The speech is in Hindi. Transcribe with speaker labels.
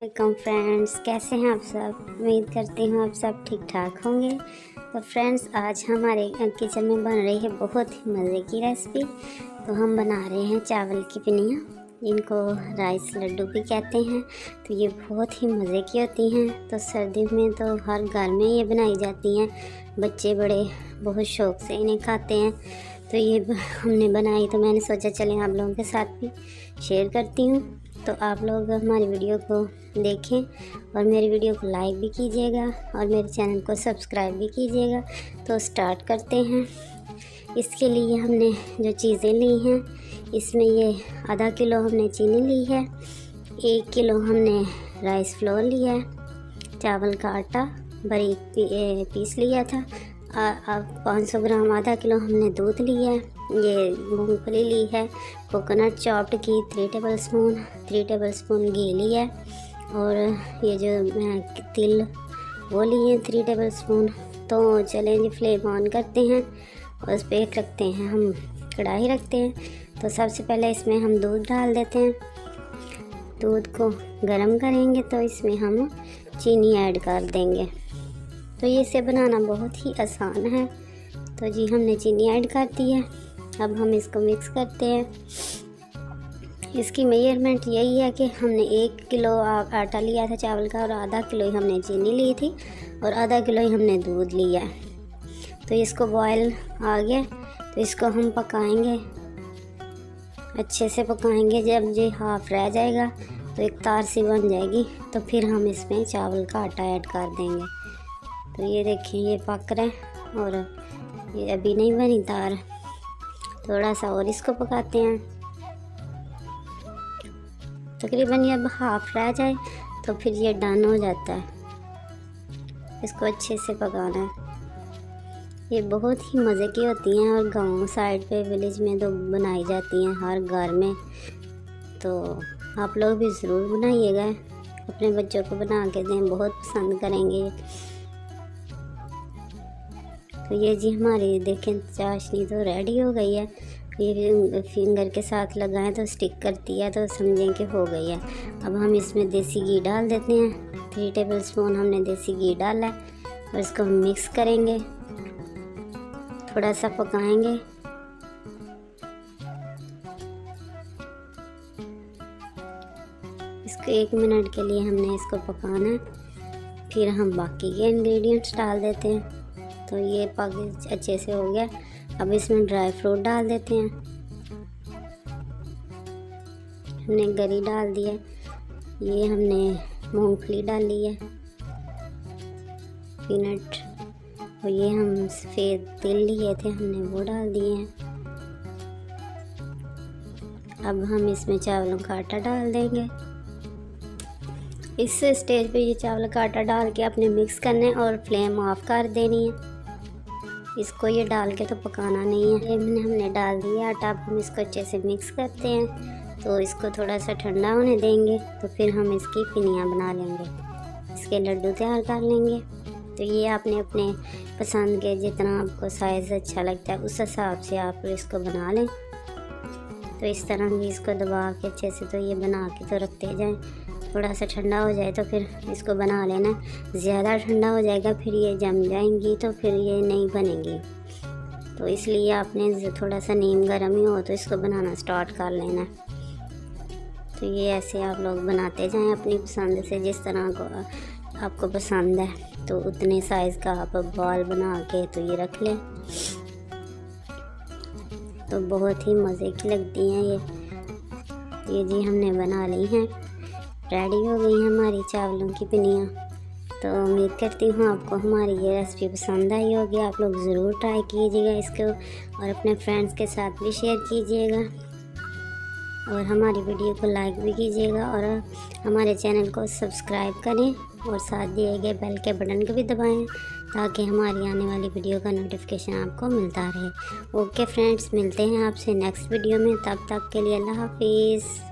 Speaker 1: वेलकम फ्रेंड्स, कैसे हैं आप सब। उम्मीद करती हूँ आप सब ठीक ठाक होंगे। तो फ्रेंड्स, आज हमारे किचन में बन रही है बहुत ही मज़े की रेसिपी। तो हम बना रहे हैं चावल की पिनियाँ, इनको राइस लड्डू भी कहते हैं। तो ये बहुत ही मज़े की होती हैं। तो सर्दी में तो हर घर में ये बनाई जाती हैं, बच्चे बड़े बहुत शौक़ से इन्हें खाते हैं। तो ये हमने बनाई तो मैंने सोचा चलें आप लोगों के साथ भी शेयर करती हूँ। तो आप लोग हमारी वीडियो को देखें और मेरी वीडियो को लाइक भी कीजिएगा और मेरे चैनल को सब्सक्राइब भी कीजिएगा। तो स्टार्ट करते हैं। इसके लिए हमने जो चीज़ें ली हैं, इसमें ये आधा किलो हमने चीनी ली है, 1 किलो हमने राइस फ्लोर लिया है, चावल का आटा बारीक पीस लिया था, 500 ग्राम आधा किलो हमने दूध लिया है, ये मूंगफली ली है कोकोनट चॉप्ड की 3 टेबलस्पून घी लिया है, और ये जो तिल वो लिए 3 टेबलस्पून। तो चलें जी, फ्लेम ऑन करते हैं और उस पर रखते हैं, हम कढ़ाई रखते हैं। तो सबसे पहले इसमें हम दूध डाल देते हैं। दूध को गर्म करेंगे तो इसमें हम चीनी ऐड कर देंगे। तो ये इसे बनाना बहुत ही आसान है। तो जी हमने चीनी ऐड कर दी है। अब हम इसको मिक्स करते हैं। इसकी मेजरमेंट यही है कि हमने 1 किलो आटा लिया था चावल का, और आधा किलो ही हमने चीनी ली थी, और आधा किलो ही हमने दूध लिया है। तो इसको बॉयल आ गया, तो इसको हम पकाएंगे, अच्छे से पकाएंगे। जब ये हाफ रह जाएगा तो एक तार सी बन जाएगी, तो फिर हम इसमें चावल का आटा ऐड कर देंगे। तो ये देखिए ये पक रहा है, और ये अभी नहीं बनी तार, थोड़ा सा और इसको पकाते हैं। तकरीबन ये अब हाफ रह जाए तो फिर ये डन हो जाता है। इसको अच्छे से पकाना है। ये बहुत ही मज़े की होती हैं, और गांव साइड पे विलेज में तो बनाई जाती हैं हर घर में। तो आप लोग भी ज़रूर बनाइएगा, अपने बच्चों को बना के दें, बहुत पसंद करेंगे। तो ये जी हमारी देखें चाशनी तो रेडी हो गई है। ये फिंगर के साथ लगाएं तो स्टिक करती है, तो समझें कि हो गई है। अब हम इसमें देसी घी डाल देते हैं। 3 टेबलस्पून हमने देसी घी डाला है, और इसको हम मिक्स करेंगे, थोड़ा सा पकाएंगे। इसको 1 मिनट के लिए हमने इसको पकाना है, फिर हम बाकी के इंग्रेडिएंट्स डाल देते हैं। तो ये पक अच्छे से हो गया। अब इसमें ड्राई फ्रूट डाल देते हैं। हमने गरी डाल दिया, ये हमने मूंगफली डाली है, पीनट, और ये हम सफ़ेद तिल लिए थे हमने वो डाल दिए हैं। अब हम इसमें चावलों का आटा डाल देंगे। इस स्टेज पे ये चावल का आटा डाल के आपने मिक्स करना है और फ्लेम ऑफ कर देनी है। इसको ये डाल के तो पकाना नहीं है। हमने डाल दिया आटा। अब हम इसको अच्छे से मिक्स करते हैं। तो इसको थोड़ा सा ठंडा होने देंगे, तो फिर हम इसकी पिनियाँ बना लेंगे, इसके लड्डू तैयार कर लेंगे। तो ये आपने अपने पसंद के जितना आपको साइज़ अच्छा लगता है उस हिसाब से आप इसको बना लें। तो इस तरह भी इसको दबा के अच्छे से तो ये बना के तो रखते जाएं। थोड़ा सा ठंडा हो जाए तो फिर इसको बना लेना। ज़्यादा ठंडा हो जाएगा फिर ये जम जाएंगी, तो फिर ये नहीं बनेंगी। तो इसलिए आपने थोड़ा सा नीम गर्म ही हो तो इसको बनाना स्टार्ट कर लेना। तो ये ऐसे आप लोग बनाते जाएं अपनी पसंद से, जिस तरह को आपको पसंद है तो उतने साइज़ का आप बॉल बना के तो ये रख लें। तो बहुत ही मज़े की लगती हैं ये जी हमने बना ली हैं, रेडी हो गई है हमारी चावलों की पिनियाँ। तो उम्मीद करती हूँ आपको हमारी ये रेसिपी पसंद आई होगी। आप लोग ज़रूर ट्राई कीजिएगा इसको, और अपने फ्रेंड्स के साथ भी शेयर कीजिएगा, और हमारी वीडियो को लाइक भी कीजिएगा, और हमारे चैनल को सब्सक्राइब करें, और साथ दिए गए बेल के बटन को भी दबाएं, ताकि हमारी आने वाली वीडियो का नोटिफिकेशन आपको मिलता रहे। ओके फ्रेंड्स, मिलते हैं आपसे नेक्स्ट वीडियो में। तब तक के लिए अल्लाह हाफिज़।